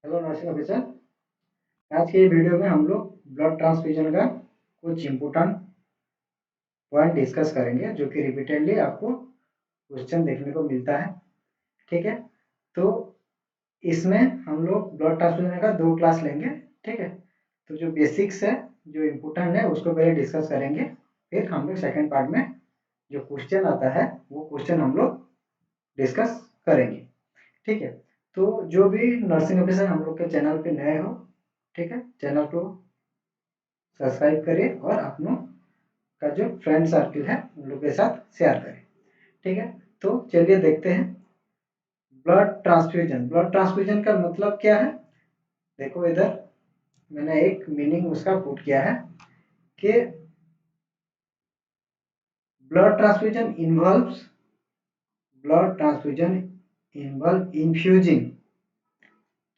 Hello nursing officer. आज के video में हम लोग ब्लड ट्रांसफ्यूजन का कुछ इम्पोर्टेंट पॉइंट डिस्कस करेंगे जो कि रिपीटेडली आपको क्वेश्चन देखने को मिलता है। ठीक है, तो इसमें हम लोग ब्लड ट्रांसफ्यूजन का दो क्लास लेंगे। ठीक है, तो जो बेसिक्स है, जो इम्पोर्टेंट है, उसको पहले डिस्कस करेंगे। फिर हम लोग सेकेंड पार्ट में जो क्वेश्चन आता है वो क्वेश्चन हम लोग डिस्कस करेंगे। ठीक है, तो जो भी नर्सिंग ऑफिसर हम लोग के चैनल पे नए हो, ठीक है, चैनल को सब्सक्राइब करिए और अपनों का जो फ्रेंड सर्कल है उन लोग के साथ शेयर करें। ठीक है, तो चलिए देखते हैं ब्लड ट्रांसफ्यूजन का मतलब क्या है। देखो इधर मैंने एक मीनिंग उसका पुट किया है कि blood transfusion involves blood transfusion involve infusing,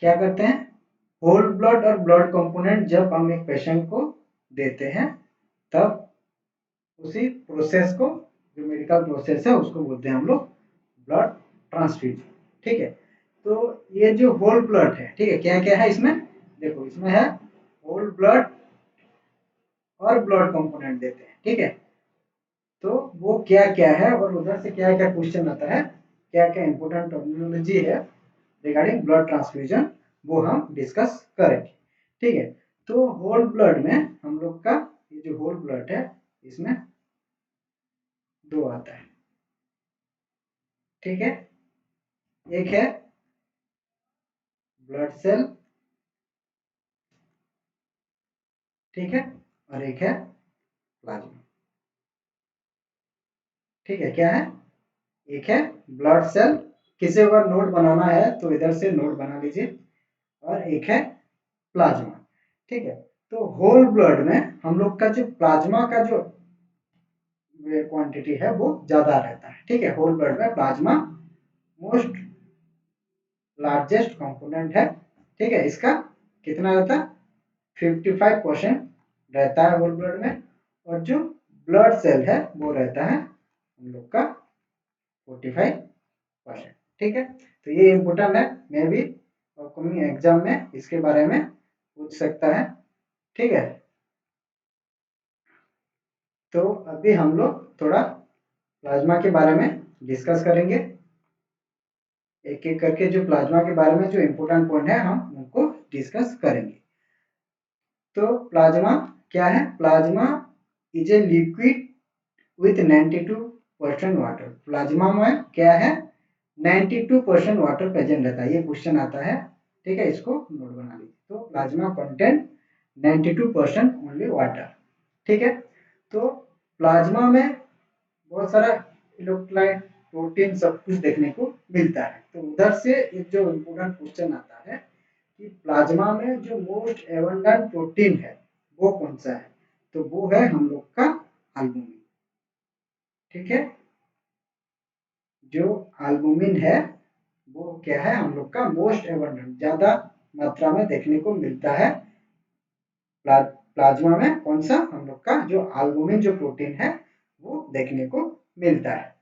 क्या करते हैं, होल ब्लड और ब्लड कंपोनेंट जब हम एक पेशेंट को देते हैं तब उसी प्रोसेस को, जो मेडिकल प्रोसेस है, उसको बोलते हैं हम लोग ब्लड ट्रांसफ्यूजन। ठीक है, तो ये जो होल ब्लड है, ठीक है, क्या क्या है इसमें, देखो इसमें है होल ब्लड और ब्लड कंपोनेंट देते हैं। ठीक है, तो वो क्या क्या है और उधर से क्या क्या क्वेश्चन आता है, क्या क्या इंपोर्टेंट टर्मिनोलॉजी है रिगार्डिंग ब्लड ट्रांसफ्यूजन, वो हम डिस्कस करेंगे। ठीक है, तो होल ब्लड में हम लोग का ये जो होल ब्लड है इसमें दो आता है। ठीक है, एक है ब्लड सेल, ठीक है, और एक है प्लाज्मा। ठीक है, क्या है, एक है ब्लड सेल, किसी अगर नोट बनाना है तो इधर से नोट बना लीजिए, और एक है प्लाज्मा। ठीक है, तो होल ब्लड में हम लोग का जो प्लाज्मा का जो क्वांटिटी है वो ज्यादा रहता है। ठीक है, होल ब्लड में प्लाज्मा मोस्ट लार्जेस्ट कंपोनेंट है। ठीक है, इसका कितना रहता है, 55% रहता है होल ब्लड में, और जो ब्लड सेल है वो रहता है हम लोग का 45%। ठीक है, तो ये इम्पोर्टेंट है, मैं भी अपकमिंग एग्जाम में इसके बारे में पूछ सकता है। ठीक है, तो अभी हम लोग थोड़ा प्लाज्मा के बारे में डिस्कस करेंगे, एक एक करके जो प्लाज्मा के बारे में जो इम्पोर्टेंट पॉइंट है हम उनको डिस्कस करेंगे। तो प्लाज्मा क्या है, plasma is a liquid with 92% water. Plasma में क्या है, 92% वाटर प्रेजेंट रहता है, ये क्वेश्चन आता है। ठीक है, इसको नोट बना लीजिए, तो प्लाज्मा कंटेंट 92% ओनली वाटर। ठीक है, तो प्लाज्मा में बहुत सारा इलेक्ट्रोलाइट, प्रोटीन, सब कुछ देखने को मिलता है। तो उधर से एक जो इम्पोर्टेंट क्वेश्चन आता है कि प्लाज्मा में जो मोस्ट एबंडेंट प्रोटीन है वो कौन सा है, तो वो है हम लोग का एल्बुमिन। ठीक है, जो एल्बुमिन है वो क्या है, हम लोग का मोस्ट एबंडेंट, ज्यादा मात्रा में देखने को मिलता है। प्लाज्मा में कौन सा, हम लोग का जो एल्बुमिन जो प्रोटीन है वो देखने को मिलता है।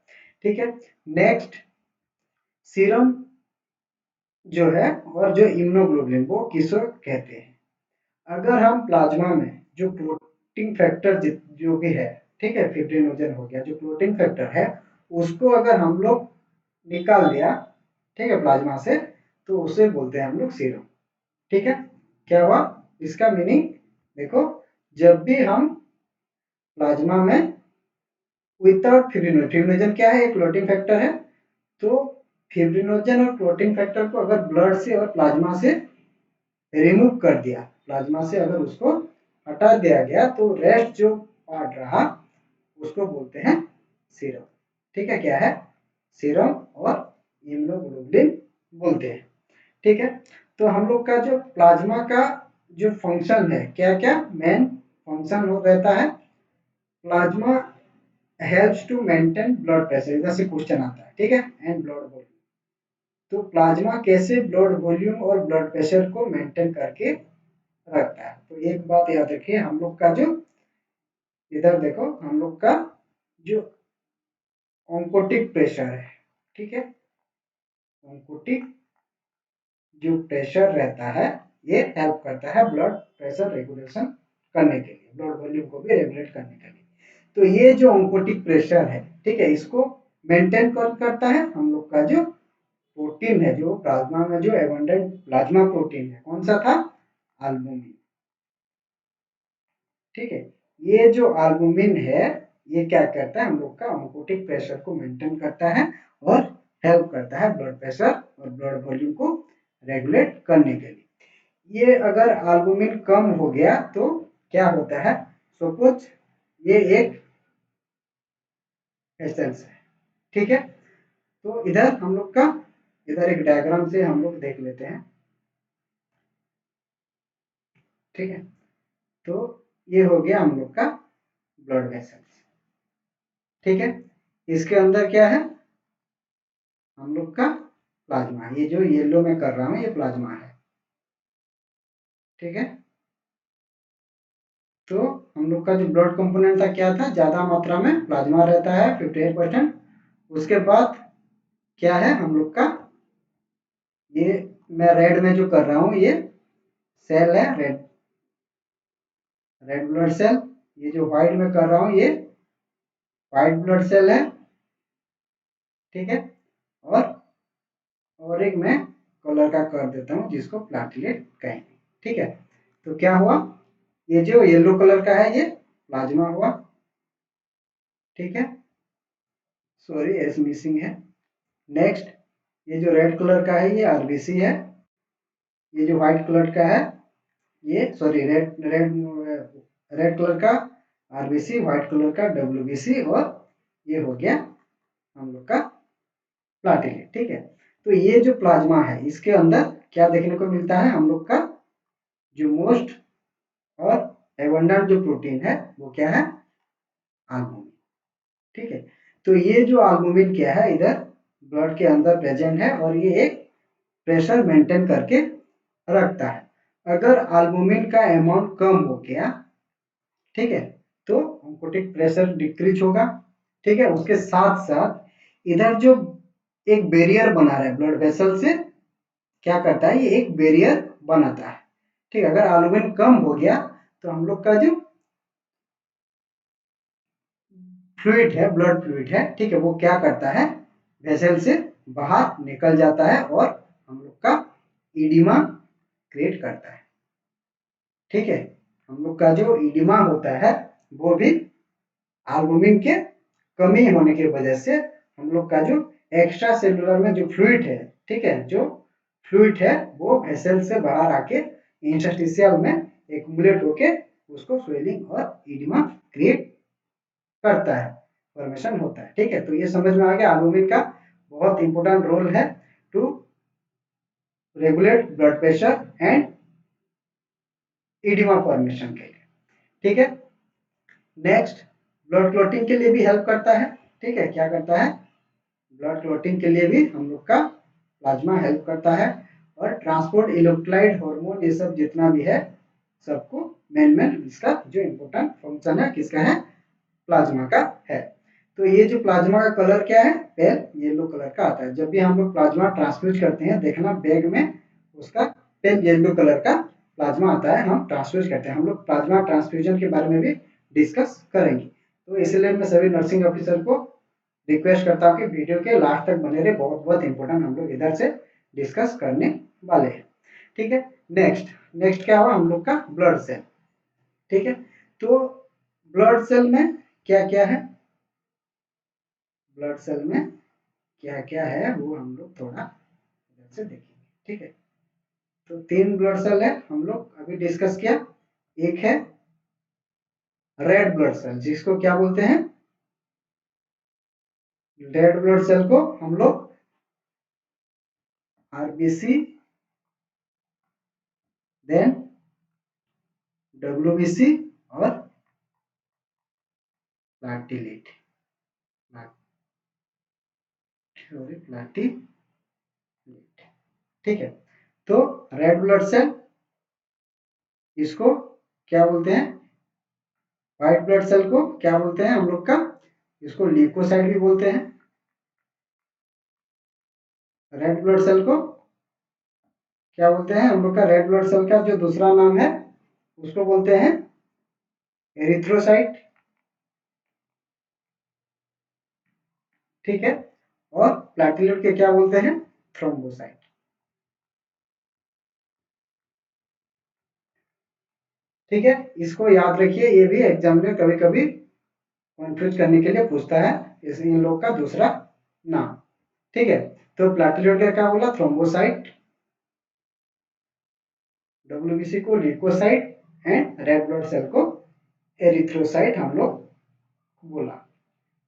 ठीक है, नेक्स्ट सीरम जो है और जो इम्यूनोग्लोबुलिन वो किसको कहते हैं। अगर हम प्लाज्मा में जो क्लोटिंग फैक्टर जो भी है, ठीक है, फिब्रिनोजन हो गया, जो क्लोटिंग फैक्टर है उसको अगर हम लोग निकाल दिया, ठीक है, प्लाज्मा से, तो उसे बोलते हैं हम लोग सीरम। ठीक है, क्या हुआ इसका मीनिंग, देखो जब भी हम प्लाज्मा में विदाउट फिब्रिनोजन, फिब्रिनोजन क्या है, एक क्लोटिंग फैक्टर है, तो फिब्रिनोजन और क्लोटिंग फैक्टर को अगर ब्लड से और प्लाज्मा से रिमूव कर दिया, प्लाज्मा से अगर उसको हटा दिया गया, तो रेस्ट जो पार्ट रहा उसको बोलते हैं सीरम। ठीक है, क्या है, सीरम और इम्यूनोग्लोबुलिन बोलते हैं। ठीक है, तो हम लोग का जो प्लाज्मा का जो फंक्शन है, क्या क्या मेन फंक्शन हो रहता है, plasma helps to maintain blood pressure, इधर से क्वेश्चन आता है। ठीक है, एंड ब्लड वॉल्यूम, तो प्लाज्मा कैसे ब्लड वॉल्यूम और ब्लड प्रेशर को मेंटेन करके रखता है। तो एक बात याद रखिए, हम लोग का जो, इधर देखो, हम लोग का जो ऑन्कोटिक प्रेशर है, ठीक है, ऑन्कोटिक जो प्रेशर रहता है ये हेल्प करता है ब्लड प्रेशर रेगुलेशन करने के लिए, ब्लड वॉल्यूम को भी रेगुलेट करने के लिए। तो ये जो ऑन्कोटिक प्रेशर है, ठीक है, इसको मेंटेन करता है हम लोग का जो प्रोटीन है, जो प्लाज्मा में जो एबंडेंट प्लाज्मा प्रोटीन है, कौन सा था, एल्बुमिन। ठीक है, ये जो एल्बुमिन है ये क्या करता है, हम लोग का ऑन्कोटिक प्रेशर को मेंटेन करता है और हेल्प करता है ब्लड प्रेशर और ब्लड वॉल्यूम को रेगुलेट करने के लिए। ये अगर एल्बुमिन कम हो गया तो क्या होता है, सपोज ये एक एसेंस है, ठीक है, तो इधर हम लोग का, इधर एक डायग्राम से हम लोग देख लेते हैं, ठीक है, तो ये हो गया हम लोग का ब्लड वेसल्स, ठीक है, इसके अंदर क्या है, हम लोग का प्लाज्मा, ये जो येलो में कर रहा हूं ये प्लाज्मा है, ठीक है। तो हम लोग का जो ब्लड कंपोनेंट था क्या था, ज्यादा मात्रा में प्लाज्मा रहता है 58%। उसके बाद क्या है हम लोग का, ये मैं रेड में जो कर रहा हूँ ये सेल है, रेड रेड ब्लड सेल। ये जो व्हाइट में कर रहा हूँ ये व्हाइट ब्लड सेल है, ठीक है। और एक मैं कलर का कर देता हूँ जिसको प्लाटिलेट कहेंगे, ठीक है। तो क्या हुआ, ये जो येलो कलर का है ये प्लाज्मा हुआ, ठीक है, सॉरी एस मिसिंग है। नेक्स्ट ये जो रेड कलर का है ये आरबीसी है, ये जो व्हाइट कलर का है ये sorry red red red colour का आरबीसी, व्हाइट कलर का डब्ल्यूबीसी, और ये हो गया हम लोग का प्लाटिलेट, ठीक है। तो ये जो प्लाज्मा है इसके अंदर क्या देखने को मिलता है, हम लोग का जो मोस्ट और एबंडेंट जो प्रोटीन है वो क्या है, एल्बुमिन, ठीक है। तो ये जो एल्बुमिन क्या है इधर ब्लड के अंदर प्रेजेंट है और ये एक प्रेशर मेंटेन करके रखता है। अगर एल्बुमिन का अमाउंट कम हो गया, ठीक है, तो ऑन्कोटिक प्रेशर डिक्रीज होगा, ठीक है। उसके साथ साथ इधर जो एक बैरियर बना रहा है ब्लड वेसल से, क्या करता है ये एक बैरियर बनाता है, ठीक है। अगर एल्बुमिन कम हो गया तो हम लोग का जो फ्लूइड है, ब्लड फ्लूइड है, ठीक है, वो क्या करता है वेसल से बाहर निकल जाता है और हम लोग का इडिमा क्रिएट करता है, ठीक है। हम लोग का जो इडिमा होता है वो भी एल्बुमिन के कमी होने की वजह से, हम लोग का जो एक्स्ट्रा सेलुलर में जो फ्लूइड है, ठीक है, जो फ्लूइड है वो वेसल से बाहर आके इंटरस्टिशियल में एक्युमुलेट होके उसको स्वेलिंग और इडिमा क्रिएट करता है, फॉर्मेशन होता है, ठीक है। तो ये समझ में आ गया एल्बुमिन का बहुत इंपॉर्टेंट रोल है to regulate blood pressure and oedema formation के लिए, ठीक है। नेक्स्ट ब्लड क्लॉटिंग के लिए भी हेल्प करता है, ठीक है, क्या करता है, ब्लड क्लॉटिंग के लिए भी हम लोग का प्लाज्मा हेल्प करता है, और ट्रांसपोर्ट इलेक्ट्रोलाइट हार्मोन ये सब जितना भी है सबको मेन इसका जो इम्पोर्टेंट फंक्शन है किसका है, प्लाज्मा का है। तो ये जो प्लाज्मा का कलर क्या है, पेल येलो कलर का आता है। जब भी हम लोग प्लाज्मा ट्रांसफ्यूज करते हैं देखना बैग में उसका पेल येलो कलर का प्लाज्मा आता है, हम ट्रांसफ्यूज करते हैं। हम लोग प्लाज्मा ट्रांसफ्यूजन के बारे में भी डिस्कस करेंगे, तो इसलिए मैं सभी नर्सिंग ऑफिसर को रिक्वेस्ट करता हूँ कि वीडियो के लास्ट तक बने रहे, बहुत बहुत इंपॉर्टेंट हम लोग इधर से डिस्कस करने वाले हैं, ठीक है। नेक्स्ट नेक्स्ट क्या हुआ, हम लोग का ब्लड सेल, ठीक है। तो ब्लड सेल में क्या क्या है, ब्लड सेल में क्या क्या है वो हम लोग थोड़ा इधर से देखेंगे, ठीक है। तो तीन ब्लड सेल है हम लोग अभी डिस्कस किया। एक है रेड ब्लड सेल जिसको क्या बोलते हैं, रेड ब्लड सेल को हम लोग आरबीसी, देन डब्ल्यूबीसी और प्लाटिलेट, सॉरी प्लाटिलेट, ठीक है। तो रेड ब्लड सेल इसको क्या बोलते हैं, व्हाइट ब्लड सेल को क्या बोलते हैं हम लोग का, इसको ल्यूकोसाइट भी बोलते हैं। रेड ब्लड सेल को क्या बोलते हैं हम लोग का रेड ब्लड सेल का जो दूसरा नाम है उसको बोलते हैं एरिथ्रोसाइट। ठीक है, और प्लेटलेट के क्या बोलते हैं, थ्रोम्बोसाइट। ठीक है, इसको याद रखिए, ये भी एग्जाम में कभी कभी कंफ्यूज करने के लिए पूछता है, इस इन लोग का दूसरा नाम। ठीक है, तो प्लेटलेट का क्या बोला, थ्रोम्बोसाइट, डब्ल्यूबीसी को leukocyte and red blood cell को एरिथ्रोसाइट हम लोग बोला।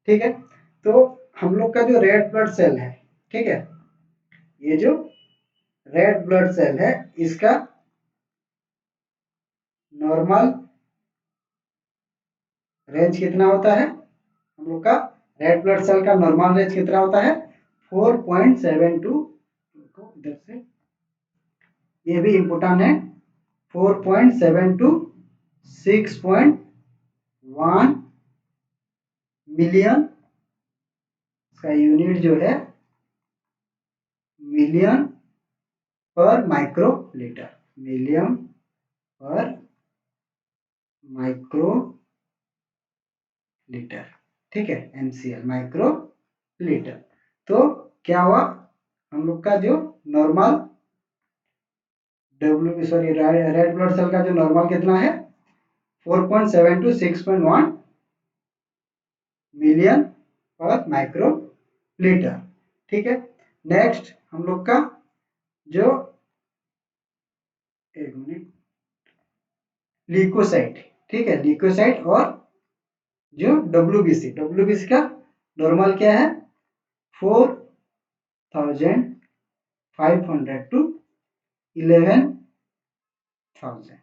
ठीक है, तो हम लोग का जो रेड ब्लड सेल है, ठीक है, ये जो रेड ब्लड सेल है इसका नॉर्मल रेंज कितना होता है, हम लोग का रेड ब्लड सेल का नॉर्मल रेंज कितना होता है, 4.72, इधर से ये भी इम्पोर्टेंट है, 4.7 टू 6.1 मिलियन, इसका यूनिट जो है मिलियन पर माइक्रोलीटर, मिलियन पर माइक्रोलीटर। ठीक है, एमसीएल माइक्रो लीटर। तो क्या हुआ, हम लोग का जो normal W sorry red blood cell का जो नॉर्मल कितना है, 4.7 to 6.1 million per micro litre. ठीक है, नेक्स्ट हम लोग का जो, एक मिनट, ल्यूकोसाइट। ठीक है, ल्यूकोसाइट और जो डब्ल्यूबीसी, डब्ल्यूबीसी का नॉर्मल क्या है, 4,500 टू 11,000।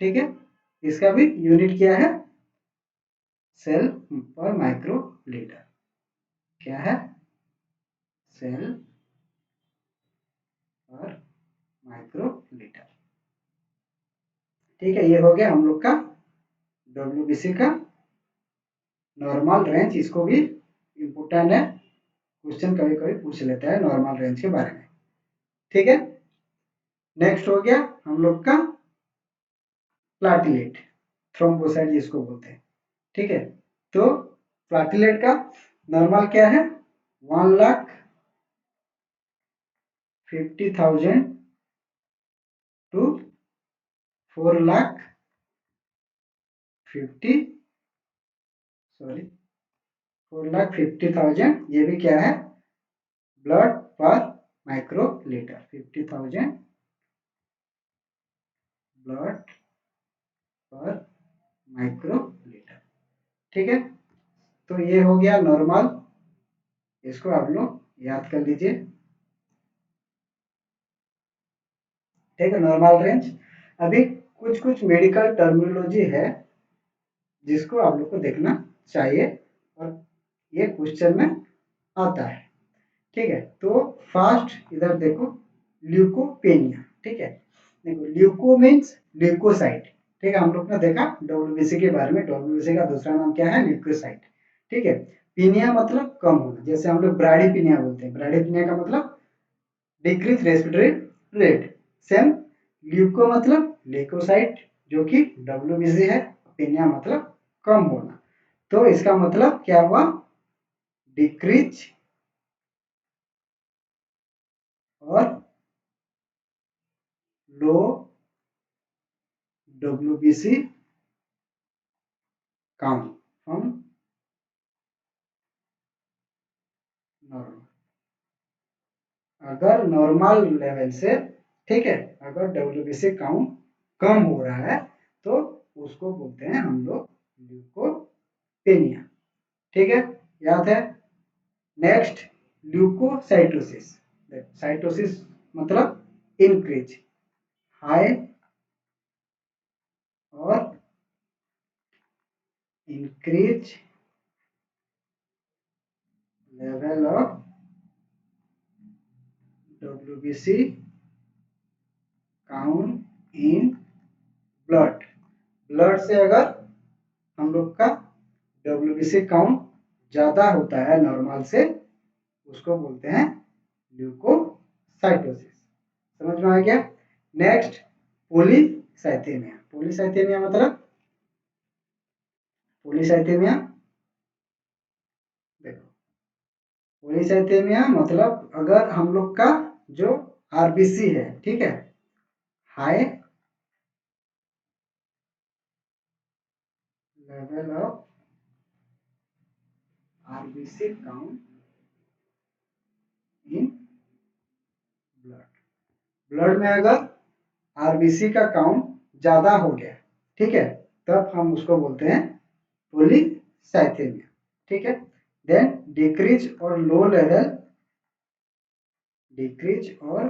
ठीक है, इसका भी यूनिट क्या है, सेल पर माइक्रो लीटर, क्या है, सेल पर माइक्रो लीटर। ठीक है, ये हो गया हम लोग का डब्ल्यूबीसी का नॉर्मल रेंज, इसको भी इम्पोर्टेंट है, क्वेश्चन कभी कभी पूछ लेता है नॉर्मल रेंज के बारे में। ठीक है, नेक्स्ट हो गया हम लोग का प्लाटिलेट, थ्रोम्बोसाइट जिसको बोलते हैं। ठीक है, तो प्लाटिलेट का नॉर्मल क्या है, 1,50,000 टू 4,50,000, सॉरी 4,50,000, ये भी क्या है, ब्लड पर माइक्रो लीटर, 50,000 ब्लड पर माइक्रो लीटर। ठीक है, तो ये हो गया नॉर्मल, इसको आप लोग याद कर लीजिए। ठीक है, नॉर्मल रेंज। अभी कुछ कुछ मेडिकल टर्मिनोलॉजी है जिसको आप लोग को देखना चाहिए, और ये क्वेश्चन में आता है। ठीक है, तो फास्ट इधर देखो, ल्यूकोपेनिया। ठीक है, देखो ल्यूको मीन्स ल्यूकोसाइट। ठीक है, हम लोग ने देखा डब्ल्यूबीसी के बारे में, डब्ल्यूबीसी का दूसरा नाम क्या है, ल्यूकोसाइट। ठीक है, पीनिया मतलब कम होना, जैसे हम लोग ब्राडीपीनिया बोलते हैं, ब्राडीपीनिया का मतलब decrease respiratory rate. Same leuco मतलब ल्यूकोसाइट जो कि डब्ल्यूबीसी है, पीनिया मतलब कम होना। तो इसका मतलब क्या हुआ, डिक्रीज और लो डब्ल्यूबीसी काउंट फ्रॉम नॉर्मल। अगर नॉर्मल लेवल से, ठीक है, अगर डब्ल्यूबीसी काउंट कम हो रहा है तो उसको बोलते हैं हम लोग ल्यूकोपेनिया। ठीक है, याद है। Next, leukocytosis. साइटोसिस मतलब इंक्रीज, हाई और increase level of WBC count in blood. Blood से अगर हम लोग का डब्ल्यूबीसी काउंट ज्यादा होता है नॉर्मल से, उसको बोलते हैं ल्यूकोसाइटोसिस। समझ में आ गया। Next polycythaemia. पॉलीसाइथेमिया मतलब, पॉलीसाइथेमिया देखो, पॉलीसाइथेमिया मतलब अगर हम लोग का जो आरबीसी है, ठीक है, high level of RBC count in blood, blood में अगर आरबीसी का काउंट ज्यादा हो गया, ठीक है, तब हम उसको बोलते हैं पॉलीसाइथेमिया, ठीक है। देन डिक्रीज और लो लेवल, डिक्रीज और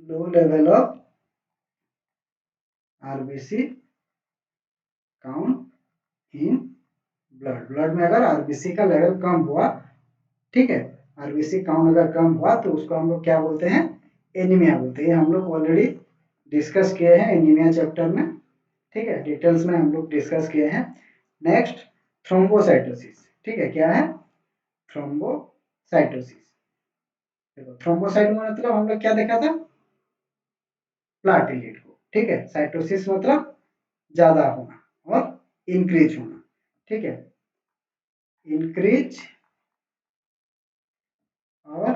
low level of RBC count in blood, blood में अगर आरबीसी का लेवल कम हुआ, ठीक है, आरबीसी काउंट अगर कम हुआ तो उसको हम लोग क्या बोलते हैं, एनीमिया बोलते हैं। हम लोग ऑलरेडी डिस्कस किए हैं एनीमिया चैप्टर में, ठीक है, डिटेल्स में हम लोग डिस्कस किए हैं। नेक्स्ट थ्रोम्बोसाइटोसिस, ठीक है, क्या है, थ्रोम्बोसाइटोसिस। देखो थ्रोम्बोसाइट में मतलब हम लोग क्या देखा था, प्लाटिलेट को, ठीक है, साइटोसिस मतलब ज्यादा होना और इंक्रीज होना, ठीक है, इंक्रीज और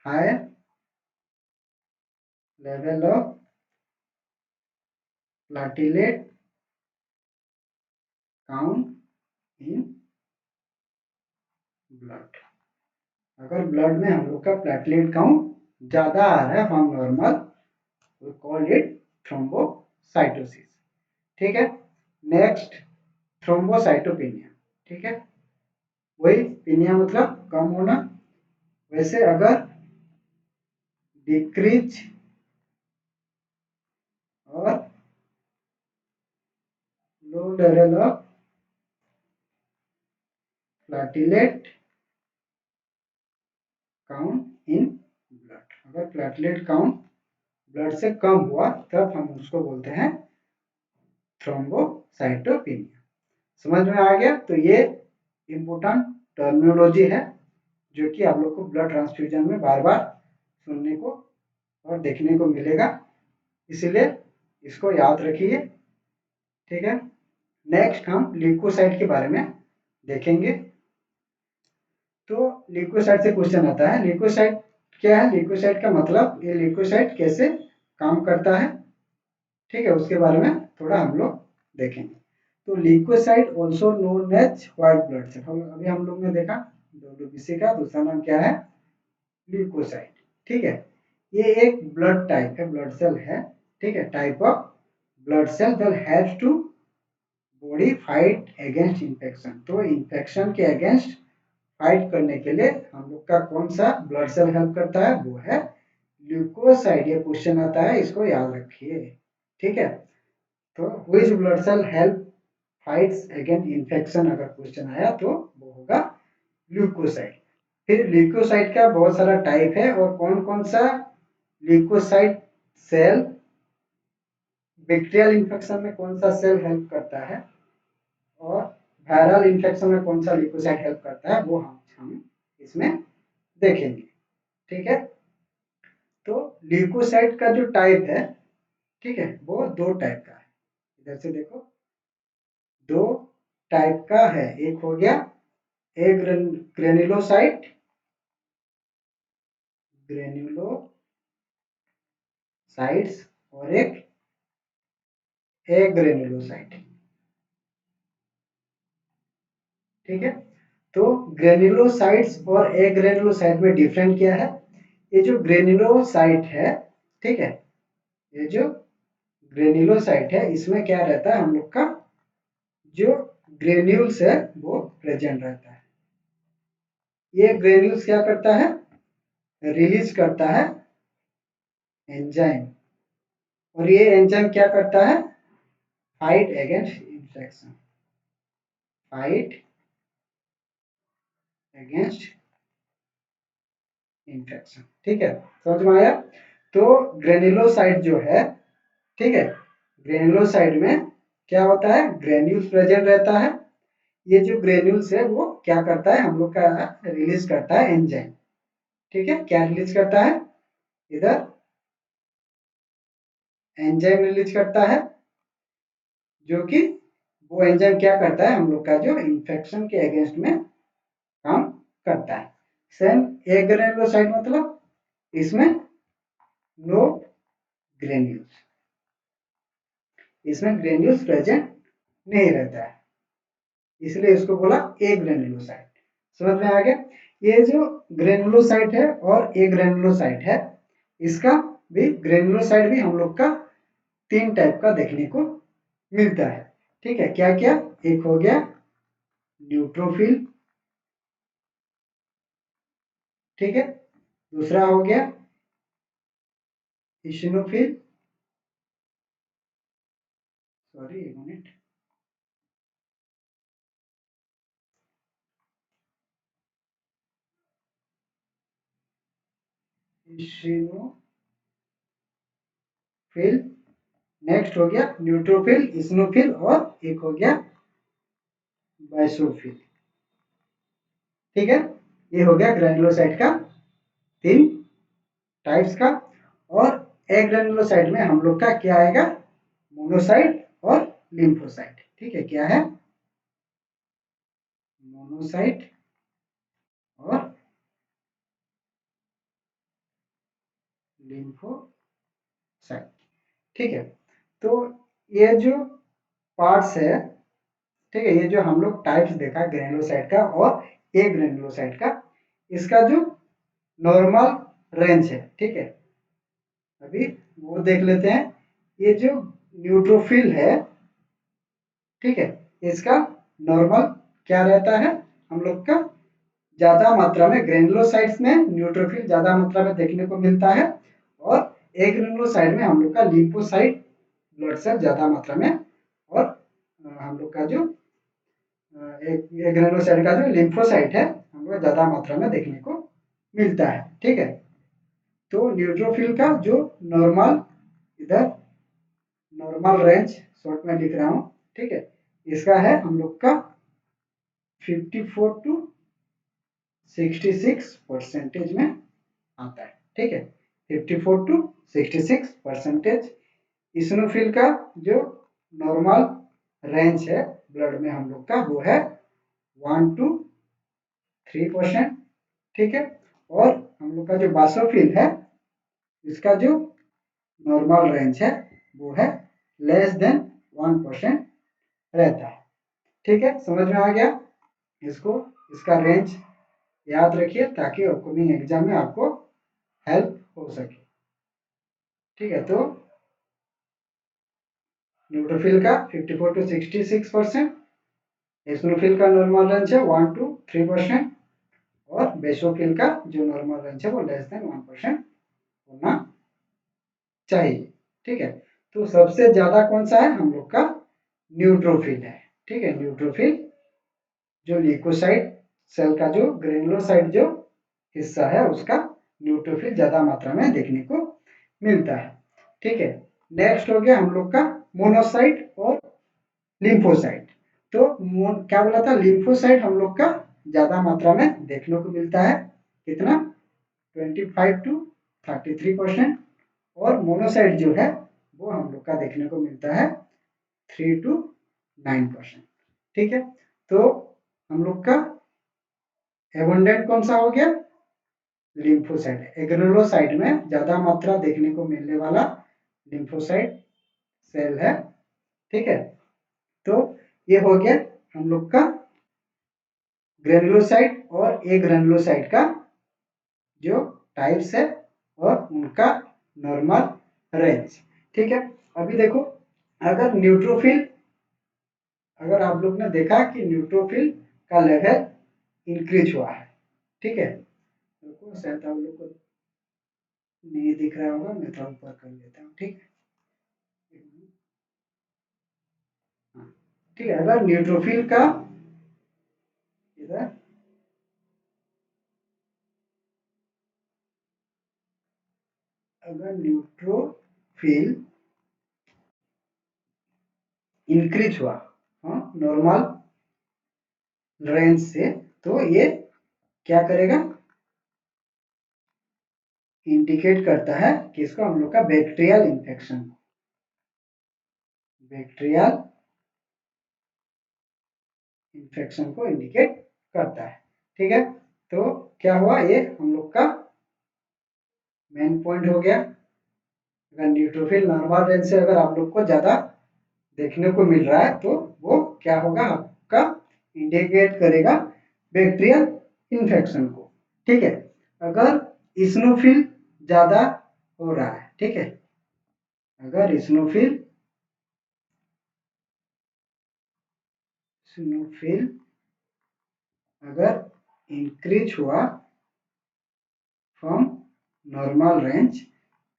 high level of platelet count in blood. अगर ब्लड में हम लोग का प्लेटलेट काउंट ज्यादा आ रहा है from normal, we call it thrombocytosis, ठीक है। नेक्स्ट थ्रोम्बोसाइटोपेनिया, ठीक है, वही पेनिया मतलब कम होना, वैसे अगर डिक्रीज और low level of platelet count in blood, अगर प्लेटलेट काउंट ब्लड से कम हुआ तब हम उसको बोलते हैं थ्रोम्बोसाइटोपेनिया। समझ में आ गया। तो ये इम्पोर्टेंट टर्मिनोलॉजी है जो कि आप लोग को ब्लड ट्रांसफ्यूजन में बार बार सुनने को और देखने को मिलेगा, इसीलिए इसको याद रखिए, ठीक है। नेक्स्ट हम ल्यूकोसाइट के बारे में देखेंगे। तो ल्यूकोसाइट से क्वेश्चन आता है, ल्यूकोसाइट क्या है, ल्यूकोसाइट का मतलब, ये ल्यूकोसाइट कैसे काम करता है, ठीक है, उसके बारे में थोड़ा हम लोग देखेंगे। तो leukocyte also known as white blood cell, अभी हम लोग ने देखा डब्ल्यूबीसी का दूसरा नाम क्या है, ल्यूकोसाइट, ठीक है। ये एक ब्लड टाइप है, ब्लड सेल है, ठीक है, type of blood cell that has to body fight against infection. तो इन्फेक्शन के अगेंस्ट फाइट करने के लिए हम लोग का कौन सा ब्लड सेल हेल्प करता है, वो है ल्यूकोसाइट। ये क्वेश्चन आता है, इसको याद रखिए, ठीक है। तो which blood cell help fights against infection, अगर क्वेश्चन आया तो वो होगा ल्यूकोसाइट। फिर ल्यूकोसाइट का बहुत सारा टाइप है, और कौन कौन सा ल्यूकोसाइट सेल बैक्टीरियल इन्फेक्शन में कौन सा सेल हेल्प करता है, और वायरल इन्फेक्शन में कौन सा ल्यूकोसाइट हेल्प करता है, वो हम इसमें देखेंगे, ठीक है। तो ल्यूकोसाइट का जो टाइप है, ठीक है, वो दो टाइप का है। इधर से देखो, दो टाइप का है, एक हो गया ए ग्रेन्युलोसाइट, ग्रेन्युलोसाइट्स, और एक ए ग्रेन्युलोसाइट, ठीक है। तो ग्रेन्युलोसाइट्स और ए ग्रेन्युलोसाइट में डिफरेंट क्या है, ये जो ग्रेन्युलोसाइट है, ठीक है, ये जो ग्रेन्युलोसाइट है इसमें क्या रहता है, हम लोग का जो ग्रेन्यूल्स है वो प्रेजेंट रहता है। ये ग्रेन्यूल्स क्या करता है, रिलीज करता है एंजाइम, और ये एंजाइम क्या करता है, fight against infection, fight against infection, ठीक है, समझ में आया। तो ग्रेन्युलोसाइट जो है, ठीक है, ग्रेन्युलोसाइट में क्या होता है, ग्रेन्यूल्स प्रेजेंट रहता है। ये जो ग्रेन्यूल्स है वो क्या करता है, हम लोग का रिलीज करता है एंजाइम, ठीक है, क्या रिलीज करता है, इधर एंजाइम रिलीज करता है, जो कि वो एंजाइम क्या करता है, हम लोग का जो इन्फेक्शन के अगेंस्ट में काम करता है। सेम ए ग्रेनुलोसाइट मतलब इसमें नो ग्रेन्यूल्स, इसमें ग्रेन्यूल्स प्रेजेंट नहीं रहता है, इसलिए इसको बोला ए ग्रेनुलोसाइट। समझ में आ गया। ये जो ग्रेनुलोसाइट है और ए ग्रेनुलोसाइट है, इसका भी ग्रेनुलोसाइट भी हम लोग का तीन टाइप का देखने को मिलता है। ठीक है, क्या क्या, एक हो गया न्यूट्रोफिल, ठीक है, दूसरा हो गया इशिनोफिल, सॉरी एक मिनट, इशिनोफिल, नेक्स्ट हो गया न्यूट्रोफिल, इसिनोफिल, और एक हो गया बाइसोफिल। ठीक है, ये हो गया ग्रेनुलोसाइट का तीन टाइप्स का। और ए ग्रेनुलोसाइट में हम लोग का क्या आएगा, मोनोसाइट और लिम्फोसाइट। ठीक है, क्या है, मोनोसाइट और लिम्फोसाइट। ठीक है, तो ये जो पार्ट्स है, ठीक है, ये जो हम लोग टाइप्स देखा ग्रेनुलोसाइट का और ए ग्रेनुलोसाइट का, इसका जो नॉर्मल रेंज है, ठीक है, अभी वो देख लेते हैं। ये जो न्यूट्रोफिल है, ठीक है, इसका नॉर्मल क्या रहता है, हम लोग का ज्यादा मात्रा में ग्रेनुलोसाइट्स में न्यूट्रोफिल ज्यादा मात्रा में देखने को मिलता है, और ए ग्रेनुलोसाइट में हम लोग का लिम्फोसाइट ब्लड सेल ज्यादा मात्रा में, और हम लोग का जो एक ग्रेनुलोसाइट का जो लिम्फोसाइट है हम लोग ज्यादा मात्रा में देखने को मिलता है। ठीक है, तो न्यूट्रोफिल का जो नॉर्मल, इधर नॉर्मल रेंज शॉर्ट में लिख रहा हूँ, ठीक है, इसका है हम लोग का 54 टू 66 परसेंटेज में आता है। ठीक है, 54 टू 66 परसेंटेज। इसिनोफिल का जो नॉर्मल रेंज है ब्लड में हम लोग का, वो है 1 to 3%। ठीक है, और हम लोग का जो बासोफिल है, इसका जो नॉर्मल रेंज है वो है <<1% रहता है। ठीक है, समझ में आ गया। इसको, इसका रेंज याद रखिए ताकि अपकमिंग एग्जाम में आपको हेल्प हो सके। ठीक है, तो न्यूट्रोफिल का 54 टू 66%, एसिनोफिल का नॉर्मल रेंज है 1 to 3%, और बेसोफिल का जो नॉर्मल रेंज है वो <<1% होना चाहिए। ठीक है, तो सबसे ज्यादा कौन सा है, हम लोग का न्यूट्रोफिल है। ठीक है, न्यूट्रोफिल जो ल्यूकोसाइट सेल का जो ग्रेनुलोसाइट जो हिस्सा है, उसका न्यूट्रोफिल ज्यादा मात्रा में देखने को मिलता है। ठीक है, नेक्स्ट हो गया हम लोग का मोनोसाइट और लिम्फोसाइट। तो क्या बोला था, लिम्फोसाइट हम लोग का ज्यादा मात्रा में देखने को मिलता है, कितना, 25 to 33%, और मोनोसाइट जो है वो हम लोग का देखने को मिलता है 3 to 9%। ठीक है, तो हम लोग का एबंडेंट कौन सा हो गया, लिम्फोसाइट। एग्रेनुलोसाइट में ज्यादा मात्रा देखने को मिलने वाला लिम्फोसाइट सेल है। ठीक है, तो ये हो गया हम लोग का ग्रेनुलोसाइट और ए ग्रेनुलोसाइट का जो टाइप्स है और उनका नॉर्मल रेंज। ठीक है, अभी देखो, अगर न्यूट्रोफिल, अगर आप लोग ने देखा कि न्यूट्रोफिल का लेवल इंक्रीज हुआ है, ठीक है, रुको शायद आप लोग को नहीं दिख रहा होगा, मैं थोड़ा ऊपर कर लेता हूँ। ठीक है, हाँ, ठीक है, अगर न्यूट्रोफिल का इधर, अगर न्यूट्रोफिल इंक्रीज हुआ, हाँ, नॉर्मल रेंज से, तो ये क्या करेगा, इंडिकेट करता है किसको, हम लोग का बैक्टीरियल इन्फेक्शन, बैक्टीरियल इन्फेक्शन को इंडिकेट करता है। ठीक है, तो क्या हुआ, ये हम लोग का मेन पॉइंट हो गया। अगर न्यूट्रोफिल नॉर्मल रेंज से अगर आप लोग को ज्यादा देखने को मिल रहा है तो वो क्या होगा, आपका इंडिकेट करेगा बैक्टीरियल इन्फेक्शन को। ठीक है, अगर इस्नोफिल ज्यादा हो रहा है, ठीक है, अगर इस्नोफिल इस्नोफिल अगर इंक्रीज हुआ फ्रॉम नॉर्मल रेंज,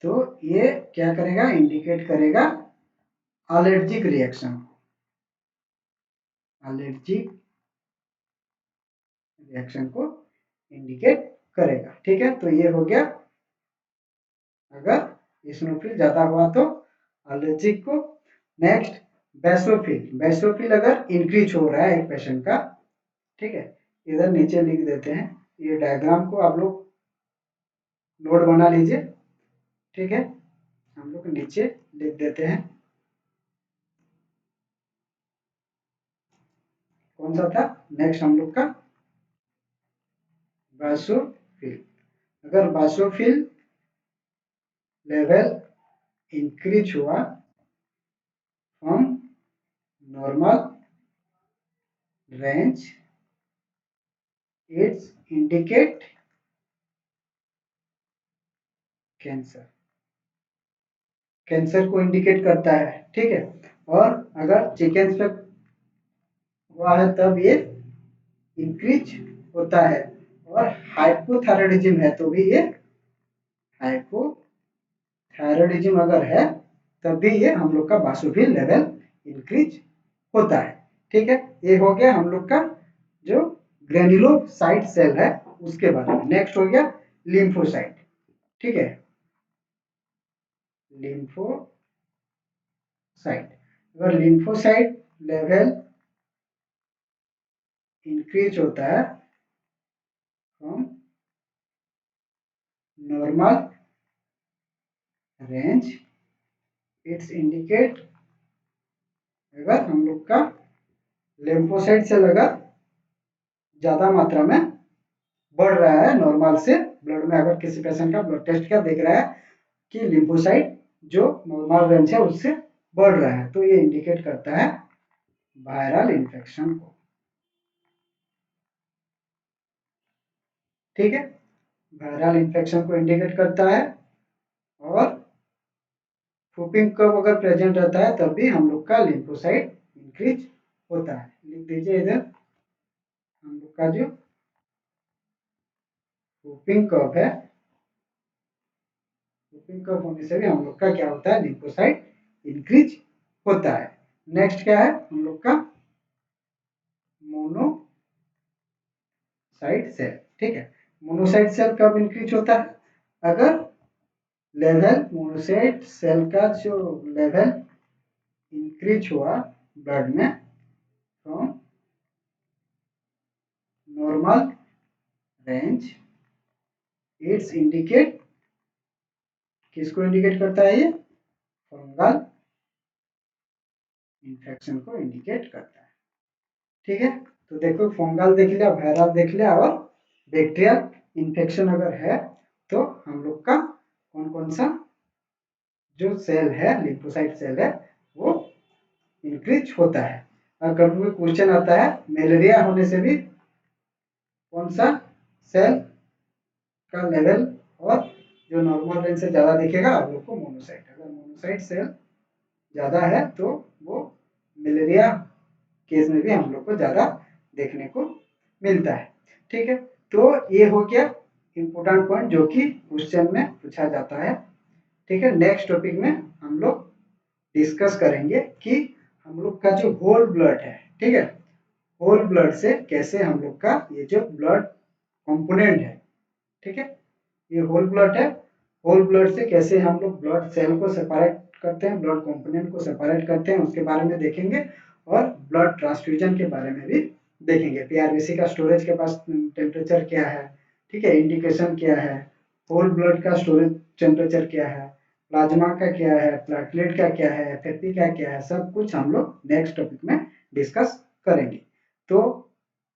तो ये क्या करेगा, इंडिकेट करेगा एलर्जिक रिएक्शन, एलर्जिक रिएक्शन को इंडिकेट करेगा। ठीक है, तो ये हो गया, अगर इस्नोफिल ज्यादा हुआ तो एलर्जिक को। नेक्स्ट बेसोफिल, बेसोफिल अगर इंक्रीज हो रहा है एक पेशेंट का, ठीक है, इधर नीचे लिख देते हैं, ये डायग्राम को आप लोग नोट बना लीजिए। ठीक है, हम लोग नीचे लिख देते हैं, कौन सा था नेक्स्ट हम लोग का, बासोफिल। अगर बासोफिल लेवल इंक्रीज हुआ from normal range, it's indicate cancer, cancer को इंडिकेट करता है। ठीक है, और अगर चिकन पे हुआ है तब ये इंक्रीज होता है, और हाइपोथायराइडिज्म है तो भी ये, हाइपोथायराइडिज्म अगर है तब भी ये हम लोग का बासोफिल लेवल इंक्रीज होता है। ठीक है, ये हो गया हम लोग का जो ग्रेन्युलोसाइट सेल है उसके बारे में। नेक्स्ट हो गया लिम्फोसाइट। ठीक है, लिम्फोसाइट, अगर लिम्फोसाइट लेवल इंक्रीज होता है from normal range, it's indicate, अगर हम लोग का लिम्फोसाइट सेल अगर ज्यादा मात्रा में बढ़ रहा है नॉर्मल से, ब्लड में अगर किसी पेशेंट का ब्लड टेस्ट क्या देख रहा है कि लिम्फोसाइट जो नॉर्मल रेंज है उससे बढ़ रहा है, तो ये इंडिकेट करता है वायरल इन्फेक्शन को। ठीक है, वायरल इन्फेक्शन को इंडिकेट करता है। और फूपिंग कव अगर प्रेजेंट रहता है तब भी हम लोग का लिम्फोसाइट इंक्रीज होता है। लिख दीजिए इधर, हम लोग का जो फूपिंग कव है, फूपिंग कव होने से भी हम लोग का क्या होता है, लिम्फोसाइट इंक्रीज होता है। नेक्स्ट क्या है हम लोग का, मोनोसाइट सेल। ठीक है, मोनोसाइट सेल कब इंक्रीज होता है, अगर लेवल मोनोसाइट सेल का जो लेवल इंक्रीज हुआ ब्लड में from normal range, it's indicate, किसको इंडिकेट करता है ये, फंगल इन्फेक्शन को इंडिकेट करता है। ठीक है, तो देखो फंगल देख लिया, वायरल देख लिया, और बैक्टीरियल इन्फेक्शन अगर है तो हम लोग का कौन कौन सा जो सेल है, लिम्फोसाइट सेल है, वो इंक्रीज होता है। और कभी भी क्वेश्चन आता है मलेरिया होने से भी कौन सा सेल का लेवल और जो नॉर्मल रेंज से ज्यादा दिखेगा आप लोग को, मोनोसाइट। अगर मोनोसाइट सेल ज्यादा है तो वो मलेरिया केस में भी हम लोग को ज्यादा देखने को मिलता है। ठीक है, तो ये हो गया इंपॉर्टेंट पॉइंट जो कि क्वेश्चन में पूछा जाता है। ठीक है, नेक्स्ट टॉपिक में हम लोग डिस्कस करेंगे कि हम लोग का जो होल ब्लड है, ठीक है, होल ब्लड से कैसे हम लोग का ये जो ब्लड कंपोनेंट है, ठीक है, ये होल ब्लड है, होल ब्लड से कैसे हम लोग ब्लड सेल को सेपरेट करते हैं, ब्लड कंपोनेंट को सेपरेट करते हैं, उसके बारे में देखेंगे। और ब्लड ट्रांसफ्यूजन के बारे में भी देखेंगे, पीआरबीसी का स्टोरेज के पास टेम्परेचर क्या है, ठीक है, इंडिकेशन क्या है, होल ब्लड का स्टोरेज टेम्परेचर क्या है, प्लाज्मा का क्या है, प्लेटलेट का क्या है, एफएपी का क्या है, सब कुछ हम लोग नेक्स्ट टॉपिक में डिस्कस करेंगे। तो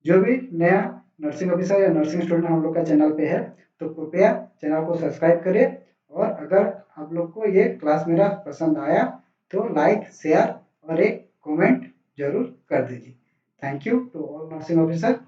जो भी नया नर्सिंग ऑफिसर या नर्सिंग स्टूडेंट हम लोग का चैनल पे है, तो कृपया चैनल को सब्सक्राइब करें, और अगर आप लोग को ये क्लास मेरा पसंद आया तो लाइक, शेयर और एक कमेंट जरूर कर दीजिए। Thank you to all nursing officer.